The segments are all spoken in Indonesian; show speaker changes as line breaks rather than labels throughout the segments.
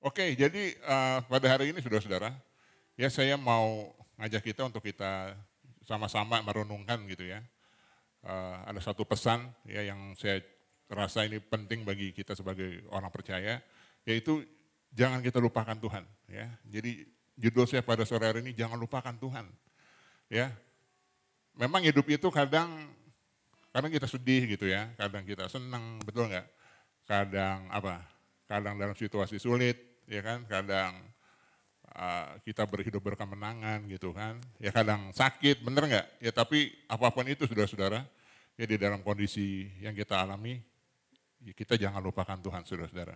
Oke, jadi pada hari ini saudara-saudara, ya saya mau ngajak kita untuk kita sama-sama merenungkan gitu ya. Ada satu pesan ya yang saya rasa ini penting bagi kita sebagai orang percaya, yaitu jangan kita lupakan Tuhan ya. Jadi judul saya pada sore hari ini jangan lupakan Tuhan ya. Memang hidup itu kadang kita sedih gitu ya, kadang kita senang, betul nggak? Kadang apa? Kadang dalam situasi sulit, ya kan? Kadang kita berhidup berkemenangan gitu kan. Ya kadang sakit, bener nggak? Ya tapi apapun itu saudara-saudara, ya di dalam kondisi yang kita alami, ya kita jangan lupakan Tuhan saudara-saudara.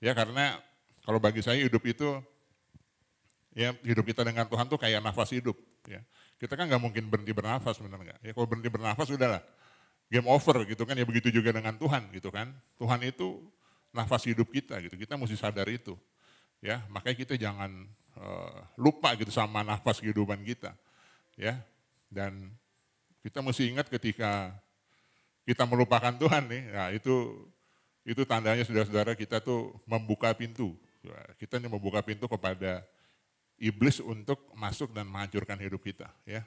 Ya karena kalau bagi saya hidup itu, ya hidup kita dengan Tuhan tuh kayak nafas hidup. Ya. Kita kan nggak mungkin berhenti bernafas, bener nggak? Ya kalau berhenti bernafas udahlah, game over gitu kan. Ya begitu juga dengan Tuhan gitu kan. Tuhan itu nafas hidup kita gitu. Kita mesti sadar itu. Ya, makanya kita jangan lupa gitu sama nafas kehidupan kita. Ya. Dan kita mesti ingat ketika kita melupakan Tuhan nih, nah itu tandanya saudara-saudara kita tuh membuka pintu. Kita nih membuka pintu kepada iblis untuk masuk dan menghancurkan hidup kita, ya,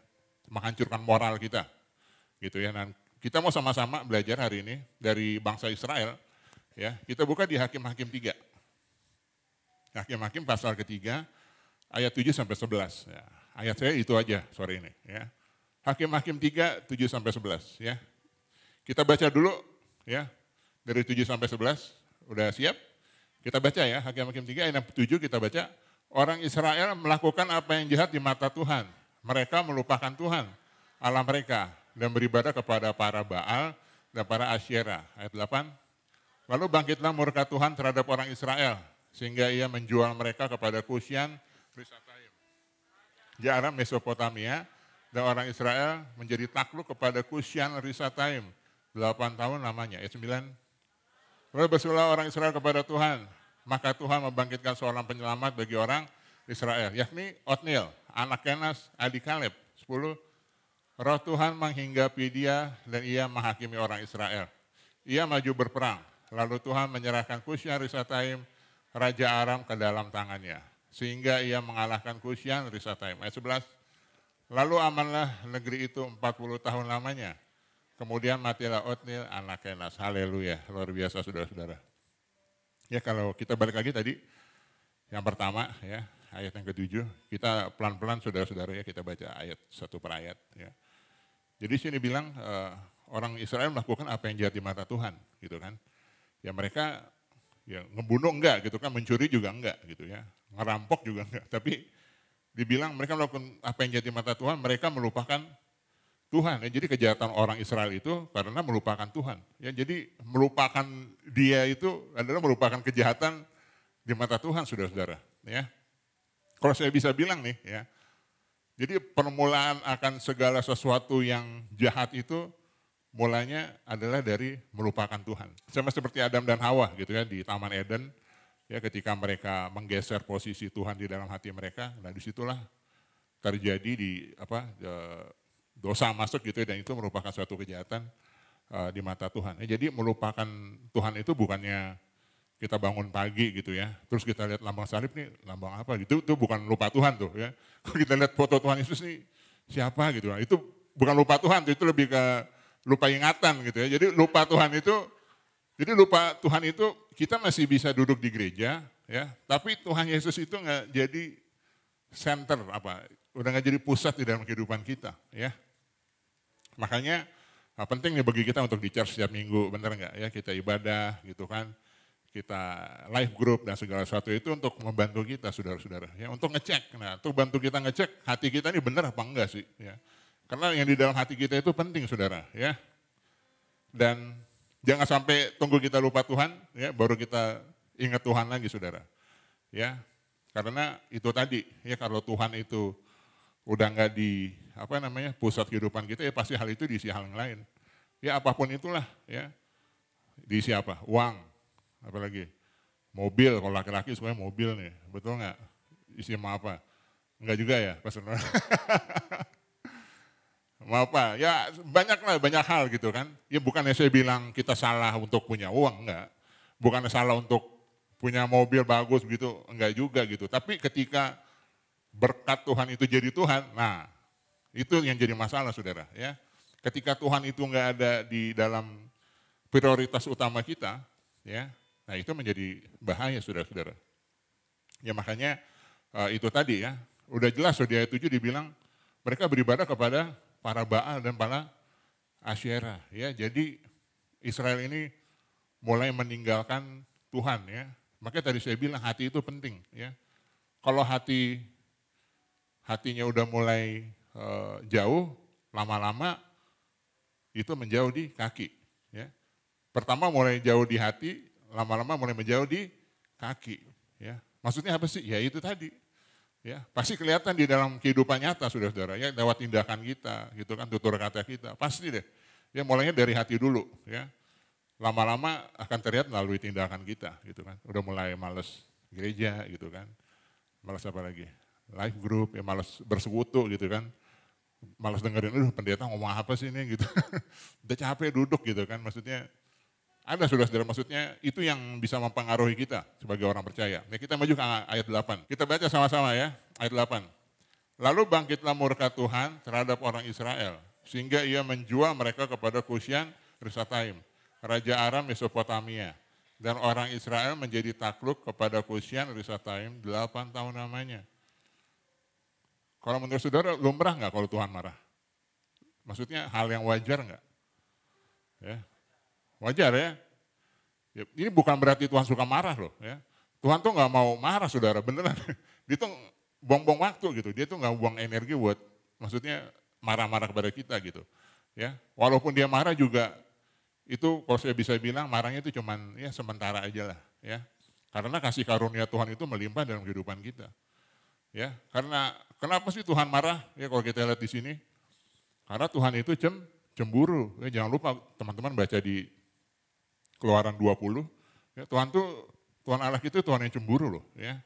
menghancurkan moral kita, gitu ya. Dan kita mau sama-sama belajar hari ini dari bangsa Israel, ya. Kita buka di Hakim-Hakim 3. Hakim-Hakim pasal ketiga, ayat 7 sampai 11. Ya. Ayat saya itu aja sore ini, ya. Hakim-Hakim 3, 7 sampai 11, ya. Kita baca dulu, ya, dari 7 sampai 11. Udah siap? Kita baca ya, Hakim-Hakim 3 ayat 7 kita baca. Orang Israel melakukan apa yang jahat di mata Tuhan. Mereka melupakan Tuhan, Allah mereka, dan beribadah kepada para Baal dan para Asyera. Ayat 8. Lalu bangkitlah murka Tuhan terhadap orang Israel, sehingga ia menjual mereka kepada Kusyan Risataim di Aram Mesopotamia, dan orang Israel menjadi takluk kepada Kusyan Risataim 8 tahun lamanya. Ayat 9. Lalu berserulah orang Israel kepada Tuhan, maka Tuhan membangkitkan seorang penyelamat bagi orang Israel, yakni Otniel, anak Kenas, adik Kaleb. 10. Roh Tuhan menghinggapi dia dan ia menghakimi orang Israel. Ia maju berperang, lalu Tuhan menyerahkan Kusyan Risataim, Raja Aram ke dalam tangannya, sehingga ia mengalahkan Kusyan Risataim. Ayat 11. Lalu amanlah negeri itu 40 tahun lamanya. Kemudian matilah Otniel, anak Kenas. Haleluya, luar biasa saudara-saudara. Ya kalau kita balik lagi tadi, yang pertama ya, ayat yang ke-7, kita pelan-pelan saudara-saudara ya kita baca ayat satu per ayat. Ya. Jadi sini bilang orang Israel melakukan apa yang jahat di mata Tuhan gitu kan. Ya mereka ya ngebunuh enggak gitu kan, mencuri juga enggak gitu ya, ngerampok juga enggak. Tapi dibilang mereka melakukan apa yang jahat di mata Tuhan, mereka melupakan Tuhan. Ya, jadi kejahatan orang Israel itu karena melupakan Tuhan. Ya, jadi melupakan dia itu adalah melupakan kejahatan di mata Tuhan, saudara-saudara. Ya. Kalau saya bisa bilang nih, ya, jadi permulaan akan segala sesuatu yang jahat itu mulanya adalah dari melupakan Tuhan. Sama seperti Adam dan Hawa gitu ya di Taman Eden, ya ketika mereka menggeser posisi Tuhan di dalam hati mereka, nah disitulah terjadi dosa masuk gitu ya, dan itu merupakan suatu kejahatan di mata Tuhan. Ya, jadi melupakan Tuhan itu bukannya kita bangun pagi gitu ya, terus kita lihat lambang salib nih, lambang apa gitu, itu bukan lupa Tuhan tuh ya. Kalau kita lihat foto Tuhan Yesus nih, siapa gitu, nah, itu bukan lupa Tuhan, itu lebih ke lupa ingatan gitu ya. Jadi lupa Tuhan itu kita masih bisa duduk di gereja ya, tapi Tuhan Yesus itu nggak jadi center udah nggak jadi pusat di dalam kehidupan kita ya. Makanya penting nih bagi kita untuk di church setiap minggu, bener nggak ya, kita ibadah gitu kan, kita live group dan segala sesuatu itu untuk membantu kita saudara-saudara ya, untuk ngecek. Nah, untuk bantu kita ngecek hati kita ini benar apa enggak sih ya. Karena yang di dalam hati kita itu penting saudara ya. Dan jangan sampai tunggu kita lupa Tuhan ya baru kita ingat Tuhan lagi saudara. Ya. Karena itu tadi ya, kalau Tuhan itu udah nggak di pusat kehidupan kita, ya pasti hal itu diisi hal yang lain. Ya apapun itulah ya. Diisi apa? Uang, apalagi mobil, kalau laki-laki semuanya mobil nih, betul nggak? Isi sama apa? Enggak juga ya, Pastor. Mau apa? Ya banyak hal gitu kan. Ya bukannya saya bilang kita salah untuk punya uang, enggak. Bukannya salah untuk punya mobil bagus begitu, enggak juga gitu. Tapi ketika berkat Tuhan itu jadi Tuhan, nah itu yang jadi masalah saudara ya. Ketika Tuhan itu enggak ada di dalam prioritas utama kita, ya, nah itu menjadi bahaya saudara-saudara. Ya makanya itu tadi ya, udah jelas di ayat 7 dibilang mereka beribadah kepada para Baal dan para Asyera. Ya, jadi Israel ini mulai meninggalkan Tuhan ya. Makanya tadi saya bilang hati itu penting ya. Kalau hatinya udah mulai jauh, lama-lama itu menjauh di kaki. Ya. Pertama mulai jauh di hati, lama-lama mulai menjauh di kaki. Ya. Maksudnya apa sih? Ya itu tadi. Ya, pasti kelihatan di dalam kehidupan nyata saudara-saudara ya, lewat tindakan kita, gitu kan, tutur kata kita, pasti deh. Ya mulainya dari hati dulu, ya. Lama-lama akan terlihat melalui tindakan kita, gitu kan. Udah mulai males gereja, gitu kan. Males apa lagi? Life group, ya males bersekutu, gitu kan. Males dengerin, pendeta ngomong apa sih ini, gitu. Udah capek duduk, gitu kan. Maksudnya ada saudara-saudara, maksudnya itu yang bisa mempengaruhi kita sebagai orang percaya. Nah, kita maju ke ayat 8. Kita baca sama-sama ya, ayat 8. Lalu bangkitlah murka Tuhan terhadap orang Israel, sehingga ia menjual mereka kepada Kusyan Risataim, Raja Aram Mesopotamia. Dan orang Israel menjadi takluk kepada Kusyan Risataim 8 tahun lamanya. Kalau menurut saudara, lumrah nggak kalau Tuhan marah? Maksudnya hal yang wajar nggak? Ya. Wajar ya. Ini bukan berarti Tuhan suka marah loh ya. Tuhan tuh nggak mau marah saudara, beneran. Dia tuh buang-buang waktu gitu. Dia tuh nggak buang energi buat, maksudnya marah-marah kepada kita gitu. Ya, walaupun dia marah juga itu kalau saya bisa bilang marahnya itu cuman ya sementara aja lah ya. Karena kasih karunia Tuhan itu melimpah dalam kehidupan kita. Ya, karena kenapa sih Tuhan marah? Ya kalau kita lihat di sini, karena Tuhan itu cemburu. Ya, jangan lupa teman-teman baca di Keluaran 20, ya, Tuhan Allah kita Tuhan yang cemburu loh ya.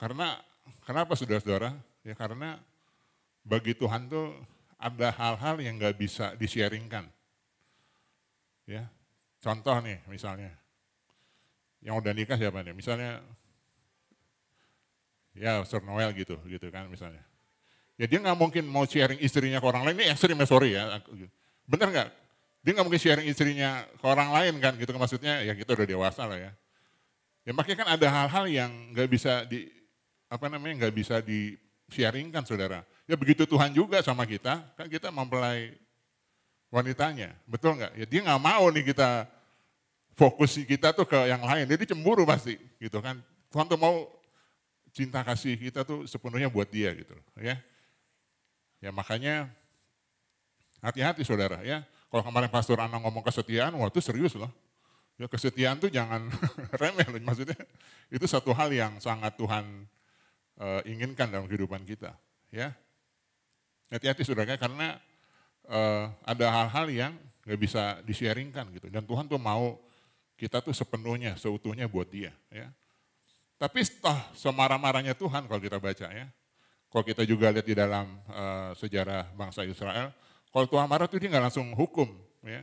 Karena kenapa saudara-saudara? Ya karena bagi Tuhan tuh ada hal-hal yang nggak bisa di-sharingkan. Ya. Contoh nih misalnya, yang udah nikah siapa nih? Misalnya ya Sir Noel gitu kan misalnya. Ya dia nggak mungkin mau sharing istrinya ke orang lain, ini ekstrim ya sorry ya. Bener nggak? Dia nggak mungkin sharing istrinya ke orang lain kan gitu, maksudnya ya kita udah dewasa lah ya. Ya makanya kan ada hal-hal yang nggak bisa nggak bisa di-sharingkan saudara. Ya begitu Tuhan juga sama kita, kan kita mempelai wanitanya, betul nggak? Ya dia nggak mau nih kita fokus kita tuh ke yang lain, jadi cemburu pasti gitu kan. Tuhan tuh mau cinta kasih kita tuh sepenuhnya buat dia gitu ya. Ya makanya hati-hati saudara ya. Kalau kemarin Pastor Ana ngomong kesetiaan, wah itu serius loh. Ya kesetiaan tuh jangan remeh loh, maksudnya itu satu hal yang sangat Tuhan inginkan dalam kehidupan kita. Ya, hati-hati saudara, karena ada hal-hal yang nggak bisa di-sharingkan gitu. Dan Tuhan tuh mau kita tuh sepenuhnya, seutuhnya buat dia. Ya. Tapi semarah-marahnya Tuhan kalau kita baca ya. Kalau kita juga lihat di dalam sejarah bangsa Israel, kalau Tuhan marah tuh dia nggak langsung hukum, ya.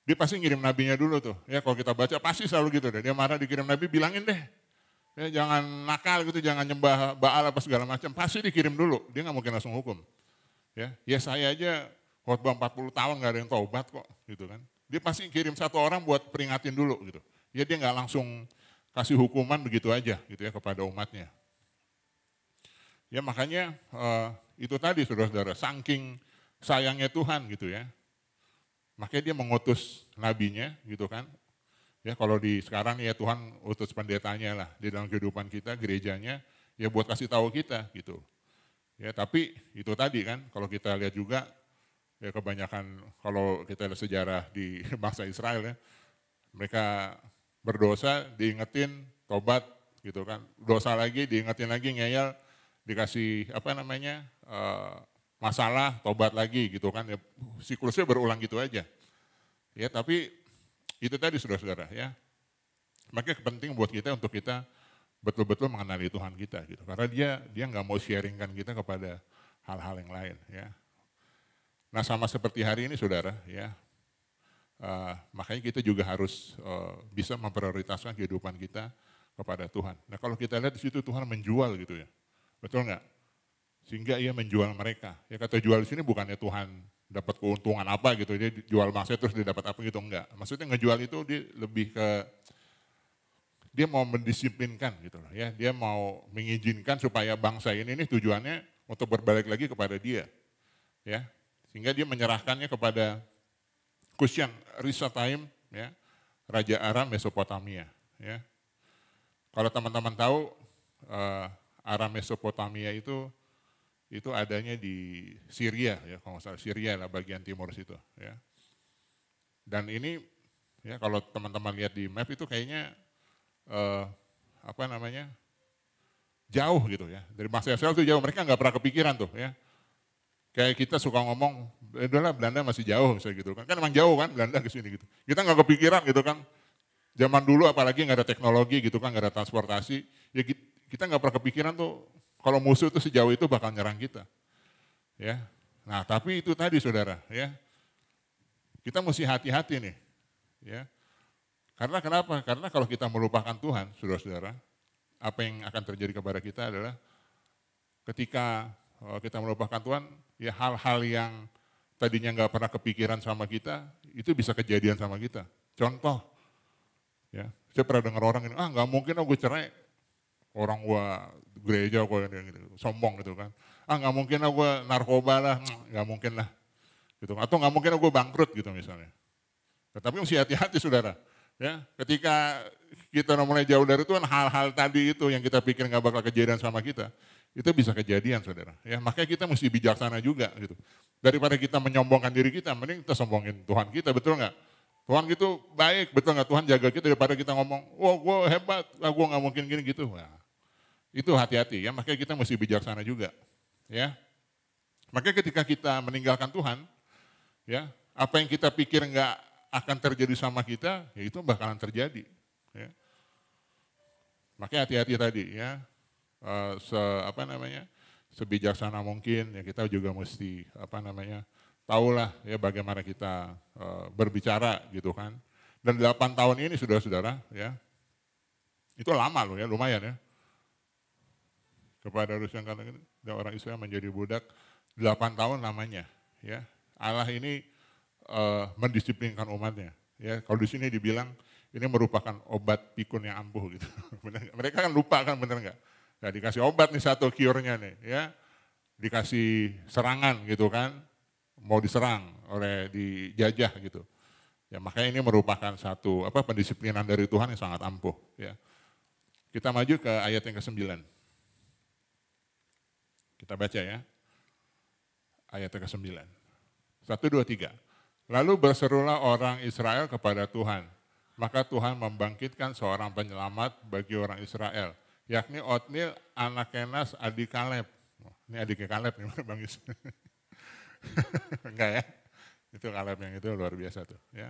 Dia pasti ngirim nabinya dulu tuh, ya. Kalau kita baca pasti selalu gitu deh. Dia marah dikirim nabi, bilangin deh, ya, jangan nakal gitu, jangan nyembah Baal apa segala macam. Pasti dikirim dulu, dia nggak mungkin langsung hukum, ya. Ya saya aja khotbah 40 tahun nggak ada yang taubat kok, gitu kan. Dia pasti kirim satu orang buat peringatin dulu gitu. Ya dia nggak langsung kasih hukuman begitu aja gitu ya kepada umatnya. Ya makanya itu tadi saudara-saudara, saking sayangnya Tuhan gitu ya. Makanya dia mengutus nabinya gitu kan. Ya kalau di sekarang ya Tuhan utus pendetanya lah di dalam kehidupan kita, gerejanya, ya buat kasih tahu kita gitu. Ya tapi itu tadi kan kalau kita lihat juga ya kebanyakan kalau kita lihat sejarah di bangsa Israel ya, mereka berdosa diingetin tobat gitu kan. Dosa lagi diingetin lagi ngeyel, dikasih masalah, tobat lagi gitu kan, ya, siklusnya berulang gitu aja. Ya tapi itu tadi saudara-saudara ya, makanya penting buat kita untuk kita betul-betul mengenali Tuhan kita gitu, karena dia nggak mau sharingkan kita kepada hal-hal yang lain ya. Nah sama seperti hari ini saudara ya, makanya kita juga harus bisa memprioritaskan kehidupan kita kepada Tuhan. Nah kalau kita lihat di situ Tuhan menjual gitu ya, betul nggak? Sehingga ia menjual mereka. Ya kata jual di sini bukannya Tuhan dapat keuntungan apa gitu, dia jual bangsa terus dia dapat apa gitu, enggak. Maksudnya ngejual itu dia lebih ke, dia mau mendisiplinkan gitu loh ya, dia mau mengizinkan supaya bangsa ini tujuannya untuk berbalik lagi kepada dia. Ya, sehingga dia menyerahkannya kepada Kusyan Risataim, ya, Raja Aram Mesopotamia. Ya. Kalau teman-teman tahu, Aram Mesopotamia itu adanya di Syria, ya, kalau nggak salah Syria lah bagian timur situ. Ya. Dan ini, ya kalau teman-teman lihat di map itu kayaknya jauh gitu ya. Dari bangsa Israel itu jauh, mereka nggak pernah kepikiran tuh ya. Kayak kita suka ngomong, udahlah Belanda masih jauh misalnya gitu kan. Kan emang jauh kan Belanda ke sini gitu. Kita nggak kepikiran gitu kan. Zaman dulu apalagi nggak ada teknologi gitu kan, nggak ada transportasi. Ya kita nggak pernah kepikiran tuh kalau musuh itu sejauh itu bakal nyerang kita. Ya. Nah tapi itu tadi saudara ya. Kita mesti hati-hati nih. Ya. Karena kenapa? Karena kalau kita melupakan Tuhan, saudara-saudara, apa yang akan terjadi kepada kita adalah ketika kita melupakan Tuhan, ya hal-hal yang tadinya nggak pernah kepikiran sama kita, itu bisa kejadian sama kita. Contoh, ya, saya pernah dengar orang ini, nggak mungkin gue cerai, orang gua gereja gue gitu, sombong gitu kan. Nggak mungkin gue narkoba lah, nggak mungkin lah, gitu. Atau nggak mungkin gue bangkrut gitu misalnya. Tapi mesti hati-hati saudara, ya. Ketika kita mulai jauh dari Tuhan, hal-hal tadi itu yang kita pikir nggak bakal kejadian sama kita, itu bisa kejadian saudara. Ya, makanya kita mesti bijaksana juga gitu. Daripada kita menyombongkan diri kita, mending kita sombongin Tuhan kita, betul nggak? Tuhan gitu baik, betul nggak? Tuhan jaga kita daripada kita ngomong, wah gue hebat, gue nggak mungkin gini gitu. Nah, itu hati-hati ya, makanya kita mesti bijaksana juga. Ya, makanya ketika kita meninggalkan Tuhan, ya apa yang kita pikir nggak akan terjadi sama kita, ya itu bakalan terjadi. Ya. Makanya hati-hati tadi ya, sebijaksana mungkin ya kita juga mesti tahulah ya bagaimana kita berbicara gitu kan. Dan 8 tahun ini saudara-saudara ya, itu lama loh ya, lumayan ya. Kepada Rusia dan orang Israel menjadi budak 8 tahun lamanya ya. Allah ini mendisiplinkan umatnya ya. Kalau di sini dibilang ini merupakan obat pikun yang ampuh gitu. Mereka kan lupa kan, bener nggak? Nah, dikasih obat nih satu cure-nya nih ya. Dikasih serangan gitu kan. Mau diserang oleh dijajah gitu. Ya makanya ini merupakan satu pendisiplinan dari Tuhan yang sangat ampuh ya. Kita maju ke ayat yang ke-9. Kita baca ya. Ayat yang ke-9. 1, 2, 3. Lalu berserulah orang Israel kepada Tuhan. Maka Tuhan membangkitkan seorang penyelamat bagi orang Israel, yakni Otniel anak Kenas adik Kaleb. Ini adiknya Kaleb nih Bang Yus. Enggak ya? Itu Kaleb yang itu luar biasa tuh. Ya.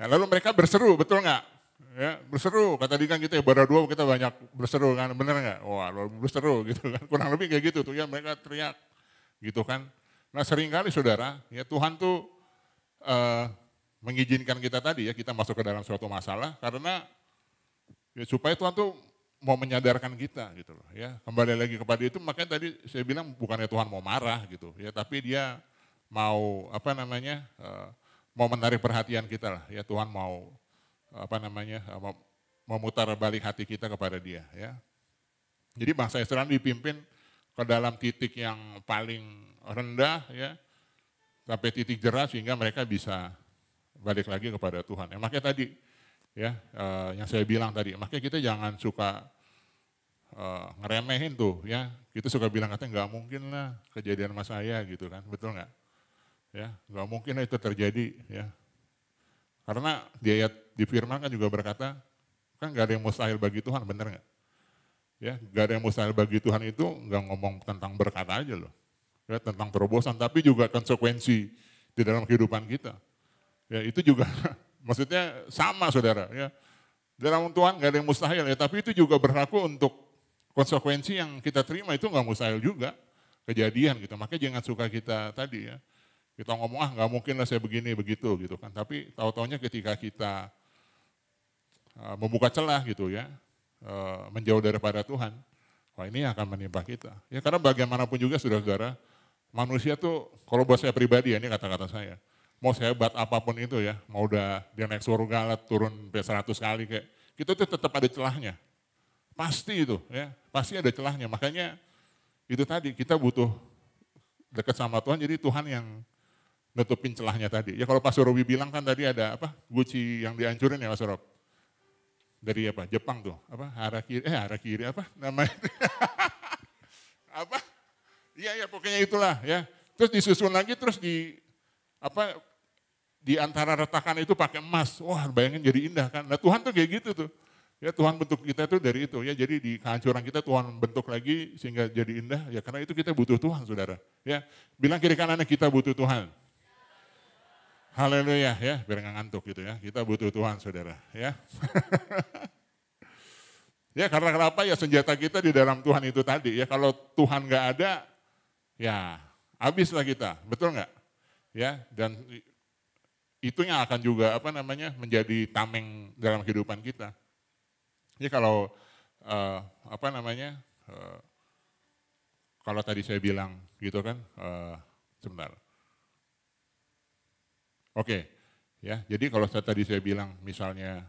Nah, lalu mereka berseru, betul nggak? Ya, berseru, kata tadi kan kita ya dua kita banyak berseru kan, bener nggak? Wah, berseru gitu kan, kurang lebih kayak gitu tuh ya, mereka teriak gitu kan. Nah seringkali saudara, ya Tuhan tuh mengizinkan kita tadi ya, kita masuk ke dalam suatu masalah karena ya, supaya Tuhan tuh mau menyadarkan kita gitu loh ya. Kembali lagi kepada itu, makanya tadi saya bilang bukannya Tuhan mau marah gitu ya, tapi dia mau mau menarik perhatian kita lah ya. Tuhan mau memutar balik hati kita kepada dia ya. Jadi bangsa Israel dipimpin ke dalam titik yang paling rendah ya, sampai titik jerah sehingga mereka bisa balik lagi kepada Tuhan. Ya, makanya tadi ya yang saya bilang tadi, makanya kita jangan suka ngeremehin tuh ya. Kita suka bilang katanya nggak mungkin lah kejadian sama saya gitu kan, betul nggak? Ya, nggak mungkin lah itu terjadi ya. Karena di ayat di firman kan juga berkata, kan nggak ada yang mustahil bagi Tuhan, bener nggak? Ya, nggak ada yang mustahil bagi Tuhan itu nggak ngomong tentang berkat aja loh, ya, tentang terobosan, tapi juga konsekuensi di dalam kehidupan kita. Ya itu juga maksudnya sama saudara ya. Dalam Tuhan nggak ada yang mustahil ya, tapi itu juga berlaku untuk konsekuensi yang kita terima itu nggak mustahil juga kejadian gitu. Makanya jangan suka kita tadi ya. Kita ngomong nggak mungkin lah saya begini begitu gitu kan. Tapi tahu-taunya ketika kita membuka celah gitu ya, menjauh daripada Tuhan, wah ini akan menimpa kita. Ya karena bagaimanapun juga saudara-saudara, manusia tuh kalau buat saya pribadi ya, ini kata-kata saya, mau sehebat apapun itu ya, mau udah dia naik surga lah, turun 100 kali kayak, kita tuh tetap ada celahnya. Pasti itu ya, pasti ada celahnya. Makanya itu tadi kita butuh dekat sama Tuhan, jadi Tuhan yang nutupin celahnya tadi. Ya kalau Pak Surowi bilang kan tadi ada apa, Gucci yang dihancurin ya Mas Rob. Dari apa, Jepang tuh, apa, harakiri apa namanya. Apa, iya pokoknya itulah ya. Terus disusun lagi, terus di antara retakan itu pakai emas. Wah bayangin jadi indah kan. Nah Tuhan tuh kayak gitu tuh. Ya Tuhan bentuk kita tuh dari itu ya. Jadi di kehancuran kita Tuhan bentuk lagi sehingga jadi indah. Ya karena itu kita butuh Tuhan saudara. Ya bilang kiri kanannya kita butuh Tuhan. Haleluya ya, biar nggak ngantuk gitu ya. Kita butuh Tuhan saudara ya. Ya karena kenapa ya senjata kita di dalam Tuhan itu tadi ya. Kalau Tuhan nggak ada ya habislah kita, betul nggak? Ya dan itu yang akan juga apa namanya menjadi tameng dalam kehidupan kita. Ya kalau kalau tadi saya bilang gitu kan, sebentar. Oke, ya. Jadi kalau tadi saya bilang misalnya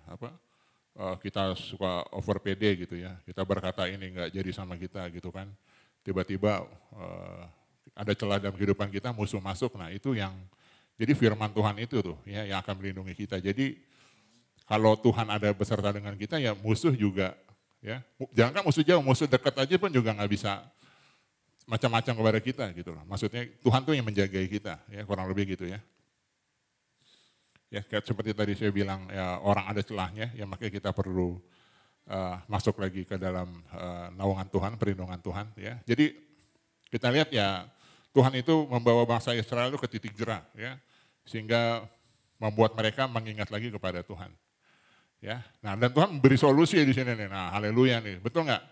kita suka over PD gitu ya, kita berkata ini nggak jadi sama kita gitu kan, tiba-tiba ada celah dalam kehidupan kita, musuh masuk, nah itu yang jadi firman Tuhan itu tuh ya yang akan melindungi kita. Jadi kalau Tuhan ada beserta dengan kita ya musuh juga ya, jangan kan musuh jauh, musuh dekat aja pun juga nggak bisa macam-macam kepada kita gitu loh. Maksudnya Tuhan tuh yang menjagai kita ya kurang lebih gitu ya. Ya seperti tadi saya bilang ya orang ada celahnya ya makanya kita perlu masuk lagi ke dalam naungan Tuhan, perlindungan Tuhan ya. Jadi kita lihat ya Tuhan itu membawa bangsa Israel itu ke titik jerah ya sehingga membuat mereka mengingat lagi kepada Tuhan. Ya. Nah, dan Tuhan memberi solusi di sini nih. Nah, haleluya nih. Betul enggak?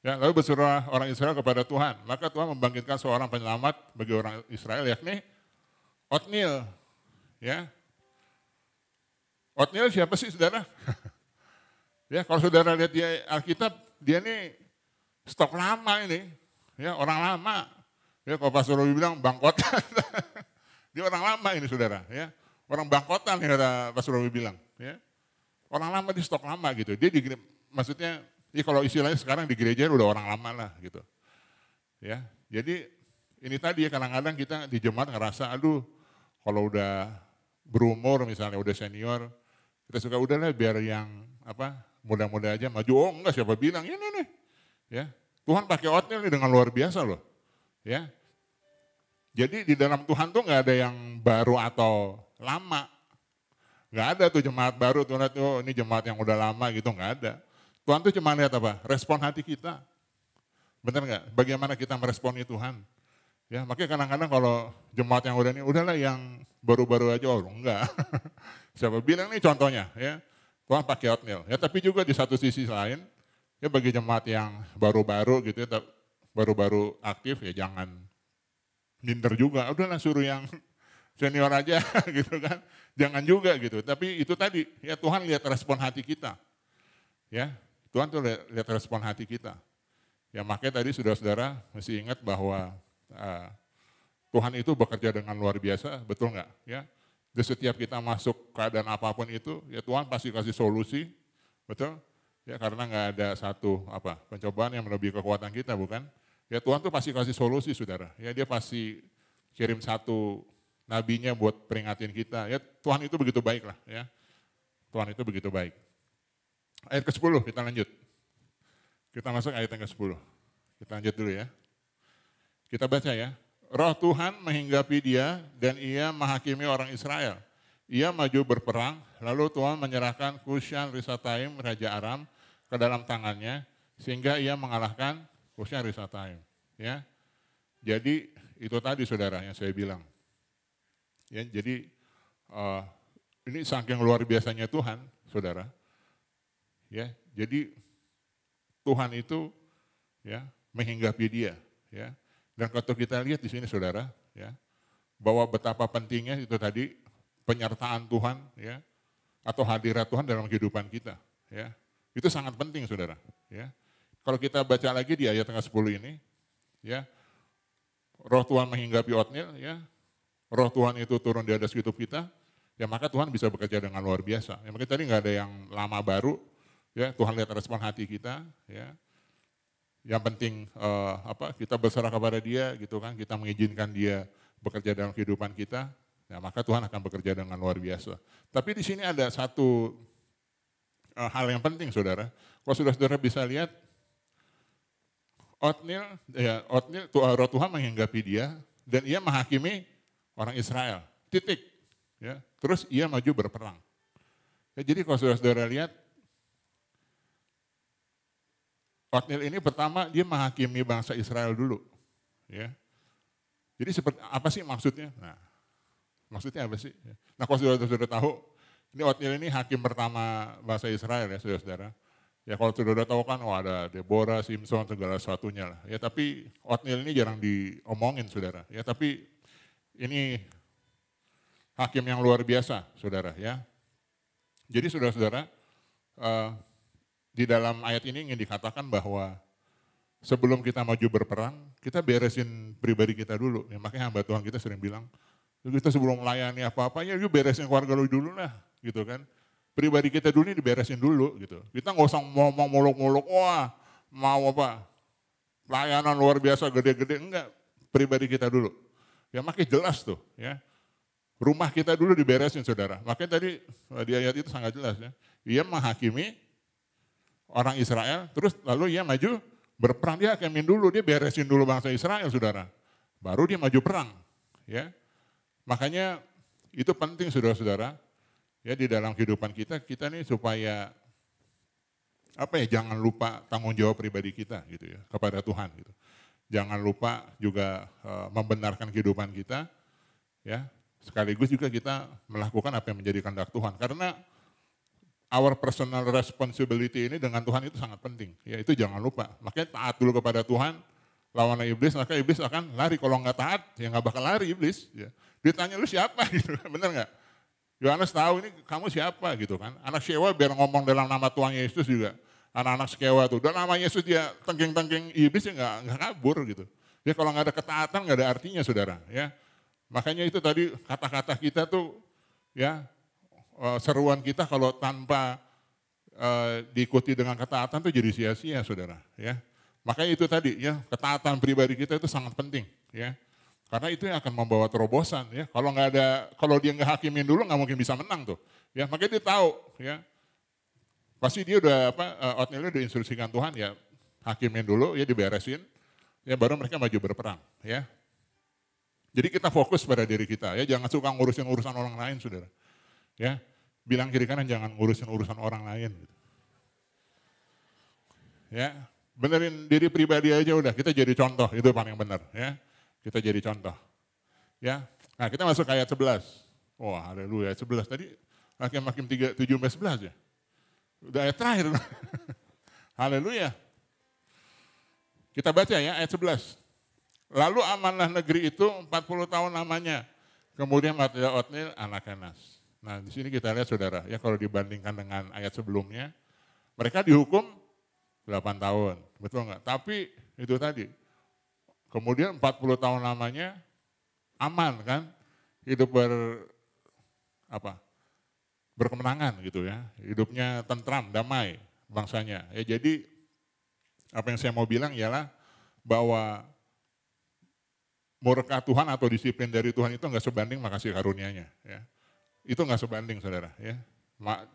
Ya, lalu berserulah orang Israel kepada Tuhan. Maka Tuhan membangkitkan seorang penyelamat bagi orang Israel yakni Otniel. Ya. Otniel siapa sih saudara? Ya, kalau saudara lihat di Alkitab, dia ini stok lama ini. Ya, orang lama. Ya, kalau Pak Surowi bilang bangkotan. Dia orang lama ini saudara. Ya, orang bangkotan yang kata Pak Surowi bilang. Ya, orang lama di stok lama gitu. Dia maksudnya, ya kalau istilahnya sekarang di gereja udah orang lama lah gitu. Ya, jadi ini tadi ya kadang-kadang kita di jemaat ngerasa, aduh, kalau udah berumur misalnya udah senior, kita suka udahlah biar yang muda-muda aja maju. Oh enggak, siapa bilang ini nih. Ya, Tuhan pakai Otniel nih dengan luar biasa loh. Ya, jadi di dalam Tuhan tuh nggak ada yang baru atau lama, nggak ada tuh jemaat baru tuh ini jemaat yang udah lama gitu nggak ada. Tuhan tuh cuma lihat apa? Respon hati kita, benar nggak? Bagaimana kita meresponi Tuhan? Ya, makanya kadang-kadang kalau jemaat yang udah ini udahlah yang baru-baru aja, oh enggak. Siapa bilang nih contohnya? Ya, Tuhan pakai Otniel. Ya, tapi juga di satu sisi lain, ya bagi jemaat yang baru-baru gitu ya. Baru-baru aktif ya jangan minder juga, udahlah suruh yang senior aja gitu kan, jangan juga gitu. Tapi itu tadi ya Tuhan lihat respon hati kita, ya Tuhan tuh lihat respon hati kita. Ya makanya tadi saudara-saudara mesti ingat bahwa Tuhan itu bekerja dengan luar biasa, betul nggak? Ya, di setiap kita masuk keadaan apapun itu, ya Tuhan pasti kasih solusi, betul? Ya karena nggak ada satu pencobaan yang melebihi kekuatan kita, bukan? Ya Tuhan tuh pasti kasih solusi saudara, ya dia pasti kirim satu nabinya buat peringatin kita, ya Tuhan itu begitu baik lah ya, Tuhan itu begitu baik. Ayat ke-10 kita lanjut, kita masuk ayat yang ke-10, kita lanjut dulu ya, kita baca ya. Roh Tuhan menghinggapi dia dan ia menghakimi orang Israel. Ia maju berperang, lalu Tuhan menyerahkan Kushan Risataim, Raja Aram, ke dalam tangannya, sehingga ia mengalahkan Kushan Risataim. Ya, jadi itu tadi saudara yang saya bilang. Ya, jadi ini saking luar biasanya Tuhan, saudara. Ya, jadi Tuhan itu ya menghinggapi dia. Ya, dan kalau kita lihat di sini saudara, ya bahwa betapa pentingnya itu tadi penyertaan Tuhan, ya atau hadirat Tuhan dalam kehidupan kita. ya. Itu sangat penting saudara. Ya. Kalau kita baca lagi di ayat ke-10 ini, ya, Roh Tuhan menghinggapi Otniel, ya, Roh Tuhan itu turun di atas hidup kita, ya maka Tuhan bisa bekerja dengan luar biasa. Ya, makanya tadi nggak ada yang lama baru, ya Tuhan lihat respon hati kita, ya. Yang penting kita berserah kepada Dia, gitu kan, kita mengizinkan Dia bekerja dalam kehidupan kita, ya maka Tuhan akan bekerja dengan luar biasa. Tapi di sini ada satu hal yang penting, saudara. Kalau saudara bisa lihat, Otniel, Roh Tuhan menghinggapi dia dan ia menghakimi orang Israel. Titik. Ya. Terus ia maju berperang. Ya, jadi kalau saudara lihat, Otniel ini pertama dia menghakimi bangsa Israel dulu. Ya. Jadi seperti apa sih maksudnya? Nah, maksudnya apa sih? Nah, kalau saudara tahu, ini Otniel ini hakim pertama bangsa Israel ya saudara-saudara. Ya kalau saudara tahu kan, ada Deborah, Simpson, segala sesuatunya lah. Ya tapi Otniel ini jarang diomongin saudara. Ya tapi ini hakim yang luar biasa saudara ya. Jadi saudara-saudara, di dalam ayat ini ingin dikatakan bahwa sebelum kita maju berperang, kita beresin pribadi kita dulu. Ya, makanya hamba Tuhan kita sering bilang, kita sebelum melayani apa-apa, ya yuk beresin keluarga lu dulu lah, gitu kan. Pribadi kita dulu ini diberesin dulu, gitu. Kita nggak usah ngomong muluk-muluk, wah mau apa, pelayanan luar biasa gede-gede, enggak. Pribadi kita dulu. Ya makanya jelas tuh, ya. Rumah kita dulu diberesin saudara. Makanya tadi di ayat itu sangat jelas ya. Ia menghakimi orang Israel, terus lalu ia maju berperang, dia hakimin dulu, dia beresin dulu bangsa Israel saudara. Baru dia maju perang, ya. Makanya itu penting saudara-saudara, ya di dalam kehidupan kita nih supaya jangan lupa tanggung jawab pribadi kita gitu ya kepada Tuhan gitu. Jangan lupa juga membenarkan kehidupan kita, ya. Sekaligus juga kita melakukan apa yang menjadi kehendak Tuhan. Karena our personal responsibility ini dengan Tuhan itu sangat penting. Ya itu jangan lupa. Makanya taat dulu kepada Tuhan, lawanlah iblis, maka iblis akan lari. Kalau nggak taat, ya nggak bakal lari iblis. Ya. Ditanya lu siapa gitu, bener nggak? Yohanes tahu ini kamu siapa gitu kan. Anak Skewa biar ngomong dalam nama Tuhan Yesus juga. Anak-anak Skewa tuh, dalam nama Yesus dia tengking-tengking iblis ya nggak kabur gitu. Ya kalau nggak ada ketaatan nggak ada artinya saudara. Ya. Makanya itu tadi kata-kata kita tuh ya seruan kita kalau tanpa diikuti dengan ketaatan tuh jadi sia-sia saudara. Ya. Makanya itu tadi ya ketaatan pribadi kita itu sangat penting ya. Karena itu yang akan membawa terobosan ya. Kalau dia nggak hakimin dulu nggak mungkin bisa menang tuh. Ya makanya dia tahu ya. Pasti dia udah Otniel udah instruksikan Tuhan ya hakimin dulu ya diberesin. Ya baru mereka maju berperang ya. Jadi kita fokus pada diri kita ya, jangan suka ngurusin urusan orang lain saudara. Ya, bilang kiri kanan jangan ngurusin urusan orang lain. Gitu. Ya, benerin diri pribadi aja udah, kita jadi contoh, itu paling benar ya. Kita jadi contoh. Ya, nah kita masuk ke ayat 11. Wah, haleluya ayat 11 tadi Hakim 7-11 ya. Udah ayat terakhir. Haleluya. Kita baca ya ayat 11. Lalu amanlah negeri itu 40 tahun lamanya. Kemudian matilah Otniel anak Kenas. Nah di sini kita lihat saudara, ya kalau dibandingkan dengan ayat sebelumnya, mereka dihukum 8 tahun, betul nggak? Tapi itu tadi, kemudian 40 tahun lamanya aman kan, hidup berkemenangan gitu ya, hidupnya tentram, damai bangsanya. Ya jadi apa yang saya mau bilang ialah bahwa murka Tuhan atau disiplin dari Tuhan itu nggak sebanding makasih karunia-Nya. Ya. Itu nggak sebanding saudara. Ya.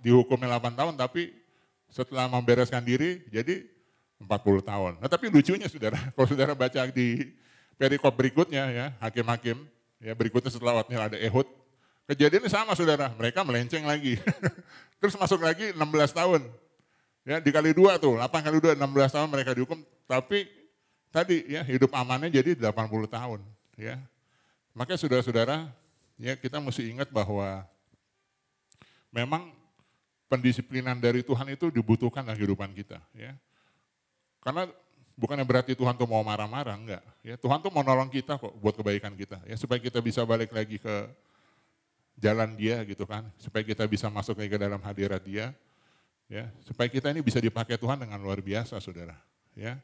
Dihukumnya 8 tahun tapi setelah membereskan diri jadi 40 tahun. Nah tapi lucunya saudara, kalau saudara baca di perikop berikutnya ya, hakim-hakim, ya berikutnya setelah Otniel ada Ehud, kejadiannya sama saudara, mereka melenceng lagi. Terus masuk lagi 16 tahun. Ya, dikali 2 tuh, 8 kali 2, 16 tahun mereka dihukum, tapi tadi ya hidup amannya jadi 80 tahun. Ya, makanya saudara-saudara, ya kita mesti ingat bahwa memang pendisiplinan dari Tuhan itu dibutuhkan dalam kehidupan kita. Ya, karena bukannya berarti Tuhan tuh mau marah-marah, enggak. Ya, Tuhan tuh mau nolong kita kok buat kebaikan kita. Ya, supaya kita bisa balik lagi ke jalan Dia gitu kan, supaya kita bisa masuk lagi ke dalam hadirat Dia. Ya, supaya kita ini bisa dipakai Tuhan dengan luar biasa, saudara. Ya,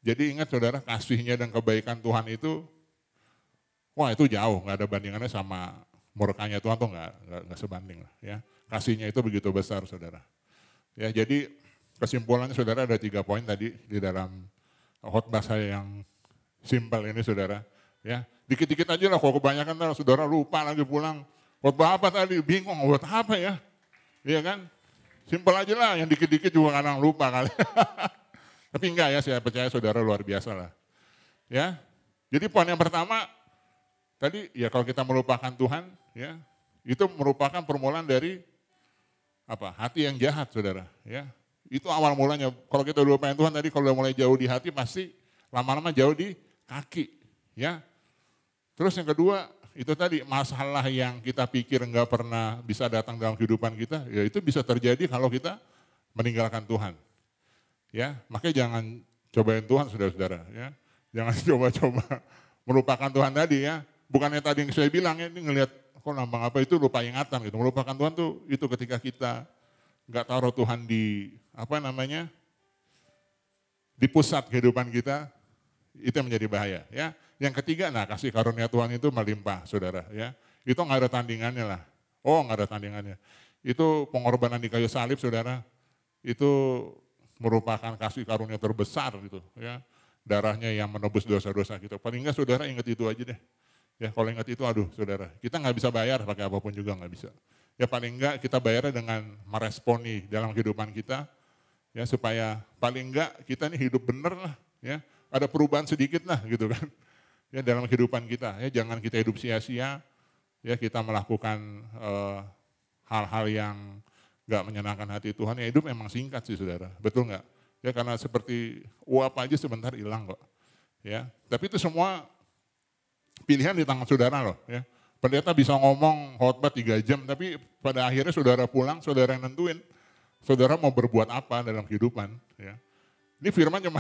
jadi ingat saudara, kasihnya dan kebaikan Tuhan itu, wah itu jauh, nggak ada bandingannya sama murkanya Tuhan tuh nggak sebanding lah. Ya, kasihnya itu begitu besar, saudara. Ya, jadi kesimpulannya saudara ada 3 poin tadi di dalam khotbah saya yang simpel ini, saudara. Ya, dikit-dikit aja lah, kalau kebanyakan saudara lupa lagi pulang. Khotbah apa tadi? Bingung, buat apa ya? Iya kan? Simpel aja lah, yang dikit-dikit juga kadang lupa kali. Tapi enggak ya, saya percaya saudara luar biasa lah. Ya, jadi poin yang pertama, tadi ya kalau kita melupakan Tuhan, ya itu merupakan permulaan dari apa? Hati yang jahat, saudara. Ya, itu awal mulanya. Kalau kita lupakan Tuhan tadi, kalau udah mulai jauh di hati, pasti lama-lama jauh di kaki. Ya, terus yang kedua, itu tadi masalah yang kita pikir nggak pernah bisa datang dalam kehidupan kita, ya itu bisa terjadi kalau kita meninggalkan Tuhan. Ya, makanya jangan cobain Tuhan, saudara-saudara. Ya, jangan coba-coba melupakan Tuhan tadi ya. Bukannya tadi yang saya bilang ya, ini ngelihat kok lambang apa itu lupa ingatan gitu. Melupakan Tuhan tuh itu ketika kita nggak taruh Tuhan di apa namanya di pusat kehidupan kita, itu yang menjadi bahaya. Ya. Yang ketiga, nah kasih karunia Tuhan itu melimpah, saudara. Ya, itu nggak ada tandingannya lah. Oh, nggak ada tandingannya. Itu pengorbanan di kayu salib, saudara. Itu merupakan kasih karunia terbesar gitu. Ya, darahnya yang menebus dosa-dosa kita. Paling nggak saudara ingat itu aja deh. Ya, kalau ingat itu, aduh, saudara, kita nggak bisa bayar pakai apapun juga nggak bisa. Ya paling nggak kita bayarnya dengan meresponi dalam kehidupan kita. Ya supaya paling nggak kita ini hidup bener lah. Ya, ada perubahan sedikit lah gitu kan. Ya dalam kehidupan kita, ya jangan kita hidup sia-sia, ya kita melakukan hal-hal yang nggak menyenangkan hati Tuhan. Ya hidup memang singkat sih, saudara, betul nggak? Ya karena seperti uap aja sebentar hilang kok. Ya, tapi itu semua pilihan di tangan saudara loh. Ya, pendeta bisa ngomong khotbah 3 jam, tapi pada akhirnya saudara pulang, saudara yang nentuin, saudara mau berbuat apa dalam kehidupan. Ya, ini firman cuma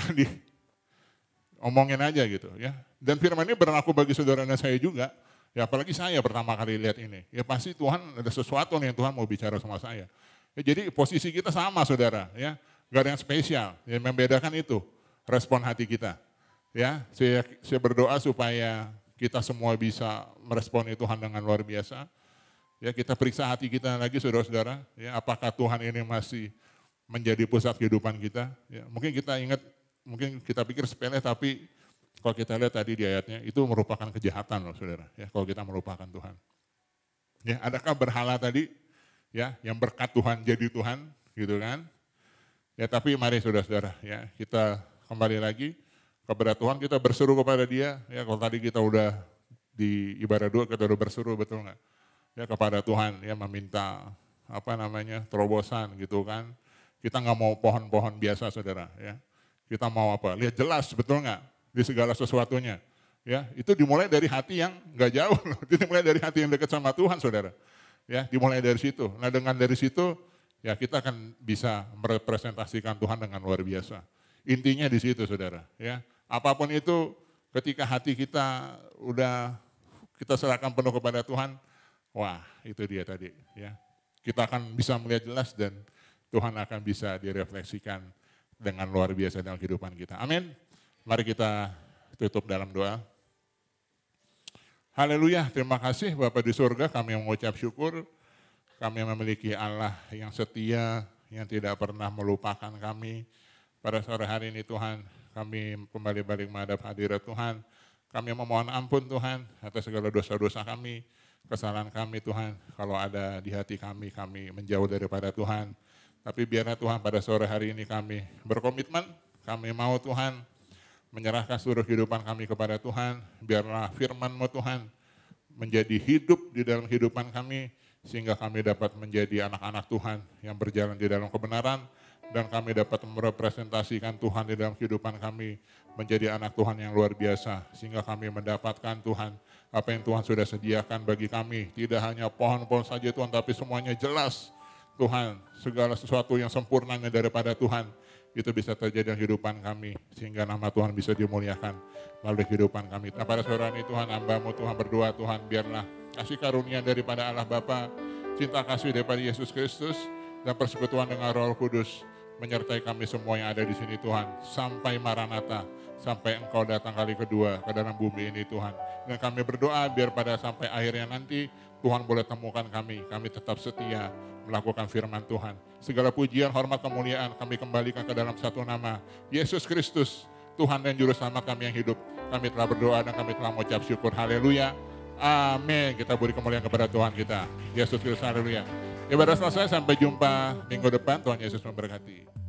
omongin aja gitu ya. Dan firman ini berlaku bagi saudara dan saya juga. Ya apalagi saya pertama kali lihat ini. Ya pasti Tuhan ada sesuatu nih yang Tuhan mau bicara sama saya. Ya, jadi posisi kita sama, saudara. Ya, gak ada yang spesial. Yang membedakan itu respon hati kita. Ya, saya berdoa supaya kita semua bisa meresponi Tuhan dengan luar biasa. Ya kita periksa hati kita lagi, saudara-saudara. Ya, apakah Tuhan ini masih menjadi pusat kehidupan kita? Ya, mungkin kita ingat. Mungkin kita pikir sepele, tapi kalau kita lihat tadi di ayatnya, itu merupakan kejahatan loh, saudara. Ya, kalau kita melupakan Tuhan. Ya, adakah berhala tadi, ya, yang berkat Tuhan jadi Tuhan, gitu kan? Ya, tapi mari saudara-saudara, ya, kita kembali lagi kepada Tuhan, kita berseru kepada Dia. Ya, kalau tadi kita udah di ibadah doa, kita udah berseru, betul nggak? Ya, kepada Tuhan, ya, meminta apa namanya terobosan, gitu kan? Kita nggak mau pohon-pohon biasa, saudara, ya. Kita mau apa? Lihat jelas, betul nggak? Di segala sesuatunya. Ya, itu dimulai dari hati yang nggak jauh. Itu dimulai dari hati yang dekat sama Tuhan, saudara. Ya, dimulai dari situ. Nah, dengan dari situ, ya kita akan bisa merepresentasikan Tuhan dengan luar biasa. Intinya di situ, saudara. Ya, apapun itu, ketika hati kita udah kita serahkan penuh kepada Tuhan, wah, itu dia tadi. Ya, kita akan bisa melihat jelas dan Tuhan akan bisa direfleksikan dengan luar biasa dalam kehidupan kita. Amin. Mari kita tutup dalam doa. Haleluya, terima kasih Bapa di surga, kami mengucap syukur. Kami memiliki Allah yang setia, yang tidak pernah melupakan kami. Pada sore hari ini Tuhan, kami kembali balik menghadap hadirat Tuhan. Kami memohon ampun Tuhan atas segala dosa-dosa kami, kesalahan kami Tuhan. Kalau ada di hati kami menjauh daripada Tuhan. Tapi biarlah Tuhan pada sore hari ini kami berkomitmen, kami mau Tuhan menyerahkan seluruh kehidupan kami kepada Tuhan. Biarlah firman-Mu Tuhan menjadi hidup di dalam kehidupan kami, sehingga kami dapat menjadi anak-anak Tuhan yang berjalan di dalam kebenaran, dan kami dapat merepresentasikan Tuhan di dalam kehidupan kami, menjadi anak Tuhan yang luar biasa, sehingga kami mendapatkan Tuhan, apa yang Tuhan sudah sediakan bagi kami. Tidak hanya pohon-pohon saja Tuhan, tapi semuanya jelas. Tuhan, segala sesuatu yang sempurnanya daripada Tuhan, itu bisa terjadi dalam kehidupan kami, sehingga nama Tuhan bisa dimuliakan melalui kehidupan kami. Nah, pada sore ini Tuhan, hamba-Mu Tuhan berdoa Tuhan, biarlah kasih karunia daripada Allah Bapa, cinta kasih daripada Yesus Kristus, dan persekutuan dengan Roh Kudus menyertai kami semua yang ada di sini Tuhan. Sampai Maranatha, sampai Engkau datang kali kedua ke dalam bumi ini Tuhan. Dan kami berdoa biar pada sampai akhirnya nanti Tuhan boleh temukan kami tetap setia melakukan firman Tuhan. Segala pujian, hormat, kemuliaan kami kembalikan ke dalam satu nama, Yesus Kristus, Tuhan dan Juru Selamat kami yang hidup. Kami telah berdoa dan kami telah mengucap syukur. Haleluya. Amin. Kita beri kemuliaan kepada Tuhan kita. Yesus Kristus, haleluya. Ibadah selesai, sampai jumpa minggu depan. Tuhan Yesus memberkati.